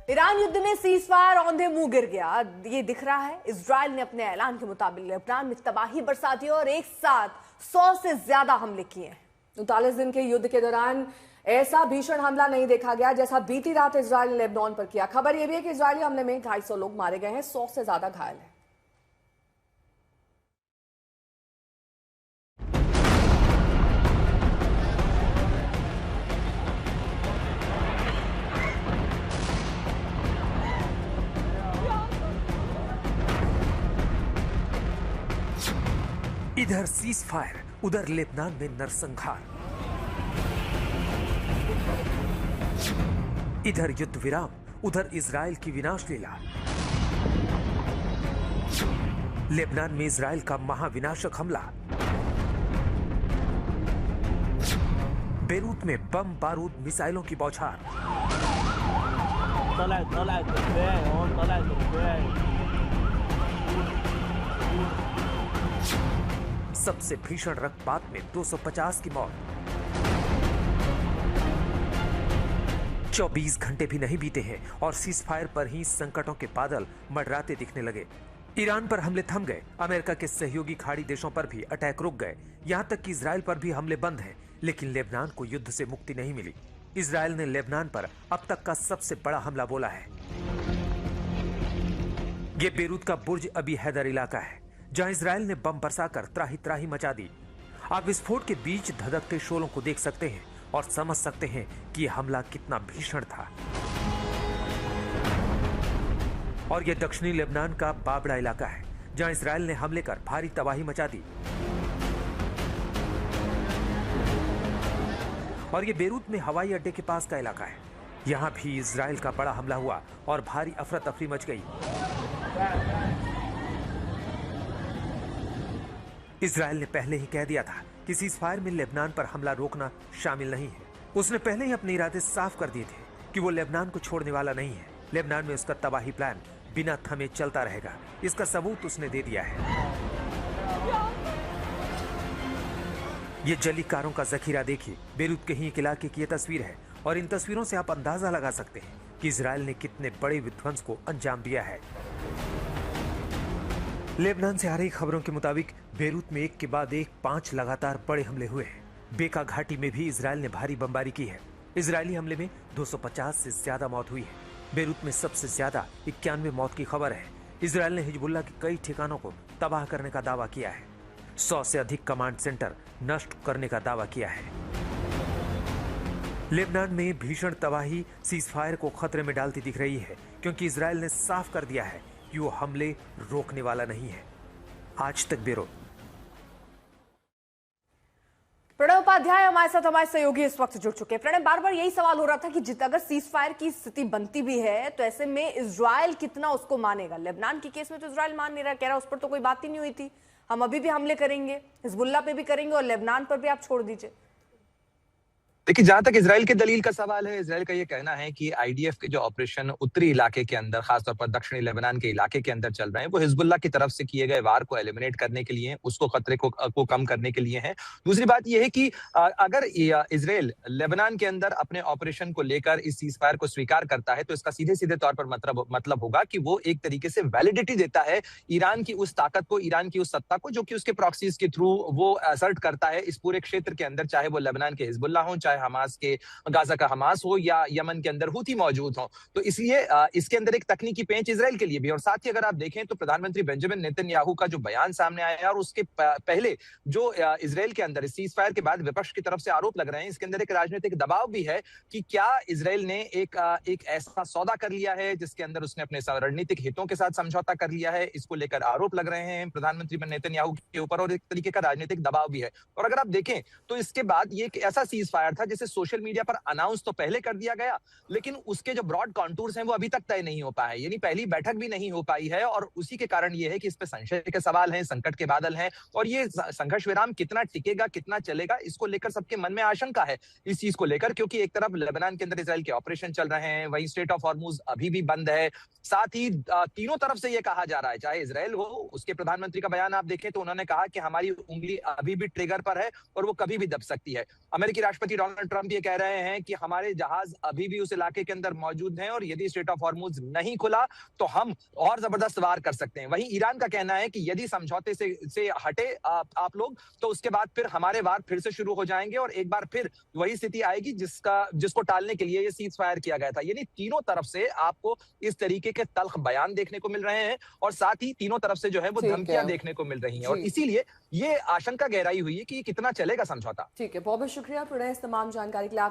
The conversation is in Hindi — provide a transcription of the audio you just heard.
ईरान युद्ध में सीजफायर औंधे मुंह गिर गया। ये दिख रहा है। इजराइल ने अपने ऐलान के मुताबिक लेबनान में तबाही बरसा दी और एक साथ 100 से ज्यादा हमले किए हैं। 39 दिन के युद्ध के दौरान ऐसा भीषण हमला नहीं देखा गया जैसा बीती रात इजराइल ने लेबनान पर किया। खबर यह भी है कि इजरायली हमले में 250 लोग मारे गए हैं, 100 से ज्यादा घायल हैं। इधर सीज फायर, उधर लेबनान में नरसंहार। इधर युद्ध विराम, उधर इजराइल की विनाश लीला। लेबनान में इजराइल का महाविनाशक हमला। बेरूत में बम बारूद मिसाइलों की बौछार। सबसे भीषण रक्तपात में 250 की मौत। 24 घंटे भी नहीं बीते हैं और सीज फायर पर ही संकटों के बादल मंडराते दिखने लगे। ईरान पर हमले थम गए, अमेरिका के सहयोगी खाड़ी देशों पर भी अटैक रुक गए, यहां तक कि इजराइल पर भी हमले बंद हैं, लेकिन लेबनान को युद्ध से मुक्ति नहीं मिली। इजराइल ने लेबनान पर अब तक का सबसे बड़ा हमला बोला है। ये बेरूत का बुर्ज अबी हैदर इलाका है, जहां इजराइल ने बम बरसाकर त्राही त्राही मचा दी। आप विस्फोट के बीच धधकते शोलों को देख सकते हैं और समझ सकते हैं कि यह हमला कितना भीषण था। और यह दक्षिणी लेबनान का बाबड़ा इलाका है, जहां इजराइल ने हमले कर भारी तबाही मचा दी। और यह बेरूत में हवाई अड्डे के पास का इलाका है, यहां भी इजराइल का बड़ा हमला हुआ और भारी अफरा तफरी मच गई। इजराइल ने पहले ही कह दिया था कि सीजफायर में लेबनान पर हमला रोकना शामिल नहीं है। उसने पहले ही अपने इरादे साफ कर दिए थे कि वो लेबनान को छोड़ने वाला नहीं है। लेबनान में उसका तबाही प्लान बिना थमे चलता रहेगा, इसका सबूत उसने दे दिया है। ये जली कारों का जखीरा देखिए। बेरूत के ही एक इलाके की ये तस्वीर है और इन तस्वीरों से आप अंदाजा लगा सकते हैं कि इजराइल ने कितने बड़े विध्वंस को अंजाम दिया है। लेबनान से आ रही खबरों के मुताबिक बेरूत में एक के बाद एक 5 लगातार बड़े हमले हुए हैं। बेका घाटी में भी इजराइल ने भारी बमबारी की है। इजरायली हमले में 250 से ज्यादा मौत हुई है। बेरूत में सबसे ज्यादा 91 मौत की खबर है। इजराइल ने हिजबुल्लाह के कई ठिकानों को तबाह करने का दावा किया है। 100 से अधिक कमांड सेंटर नष्ट करने का दावा किया है। लेबनान में भीषण तबाही सीजफायर को खतरे में डालती दिख रही है, क्योंकि इजराइल ने साफ कर दिया है कि वो हमले रोकने वाला नहीं है। आज तक ब्यूरो। प्रणय उपाध्याय हमारे साथ, हमारे सहयोगी इस वक्त जुड़ चुके हैं। प्रणय, बार बार यही सवाल हो रहा था कि अगर सीज फायर की स्थिति बनती भी है तो ऐसे में इजराइल कितना उसको मानेगा। लेबनान के केस में तो इजराइल मान नहीं रहा, कह रहा उस पर तो कोई बात ही नहीं हुई थी, हम अभी भी हमले करेंगे, हिजबुल्लाह पे भी करेंगे और लेबनान पर भी आप छोड़ दीजिए। देखिए, जहां तक इजराइल के दलील का सवाल है, इजराइल का ये कहना है कि आईडीएफ के जो ऑपरेशन उत्तरी इलाके के अंदर, खासतौर पर दक्षिणी लेबनान के इलाके के अंदर चल रहे हैं, वो हिजबुल्लाह की तरफ से किए गए वार को एलिमिनेट करने के लिए, उसको खतरे को कम करने के लिए है। दूसरी बात यह है कि अगर इजराइल लेबनान के अंदर अपने ऑपरेशन को लेकर इस सीज फायर को स्वीकार करता है, तो इसका सीधे सीधे तौर पर मतलब होगा कि वो एक तरीके से वैलिडिटी देता है ईरान की उस ताकत को, ईरान की उस सत्ता को, जो कि उसके प्रॉक्सीज के थ्रू वो असर्ट करता है इस पूरे क्षेत्र के अंदर, चाहे वो लेबनान के हिजबुल्लाह हो, चाहे हमास के गाजा का हमास हो, या यमन के अंदर हुती मौजूद हो। तो इसलिए इसके अंदर एक तकनीकी पेंच इजराइल के लिए भी। और साथ ही अगर आप देखें तो प्रधानमंत्री बेंजामिन नेतन्याहू का जो बयान सामने आया और उसके पहले जो इजराइल के अंदर सीज फायर के बाद विपक्ष की तरफ से आरोप लग रहे हैं, इसके अंदर एक राजनीतिक दबाव भी है कि क्या इजराइल ने एक ऐसा सौदा कर लिया है जिसके अंदर उसने अपने रणनीतिक हितों के साथ समझौता कर लिया है। इसको लेकर आरोप लग रहे हैं प्रधानमंत्री नेतन्याहू के ऊपर और एक तरीके का राजनीतिक दबाव भी है। और अगर आप देखें तो इसके बाद ये एक ऐसा सीज फायर था जिसे सोशल मीडिया पर अनाउंस तो पहले कर दिया गया, लेकिन उसके जो ब्रॉड कॉन्टूर्स हैं वो अभी तक तय नहीं हो पाए, यानी पहली बैठक भी नहीं हो पाई है। और उसी के कारण ये है कि इस पे संशय के सवाल हैं, संकट के बादल हैं, और ये संघर्ष विराम कितना टिकेगा, कितना चलेगा, इसको लेकर सबके मन में आशंका है इस चीज को लेकर। क्योंकि एक तरफ लेबनान के अंदर इजराइल के ऑपरेशन चल रहे हैं, वहीं स्ट्रेट ऑफ हॉर्मुज अभी भी बंद है। साथ ही तीनों तरफ से ये कहा जा रहा है, चाहे इजराइल हो, उसके प्रधानमंत्री का बयान आप देखें तो उन्होंने कहा कि हमारी उंगली अभी भी ट्रिगर पर है और वो कभी भी दब सकती है। अमेरिकी राष्ट्रपति डोनाल्ड डोनाल्ड ट्रंप ये कह रहे हैं कि हमारे जहाज अभी भी उस इलाके के अंदर मौजूद हैं और यदि स्ट्रेट ऑफ हॉर्मुज नहीं खुला तो हम और जबरदस्त वार कर सकते हैं। वहीं ईरान का कहना है कि यदि समझौते से हटे आप लोग तो उसके बाद फिर हमारे वार फिर से शुरू हो जाएंगे और एक बार फिर वही स्थिति आएगी जिसको टालने के लिए ये सीज फायर किया गया था। यानी तीनों तरफ से आपको इस तरीके के तल्ख बयान देखने को मिल रहे हैं और साथ ही तीनों तरफ से जो है वो धमकियां देखने को मिल रही हैं और इसीलिए ये आशंका गहराई हुई है कि कितना चलेगा समझौता। ठीक है, बहुत बहुत शुक्रिया प्रणय इस तमाम जानकारी के लिए।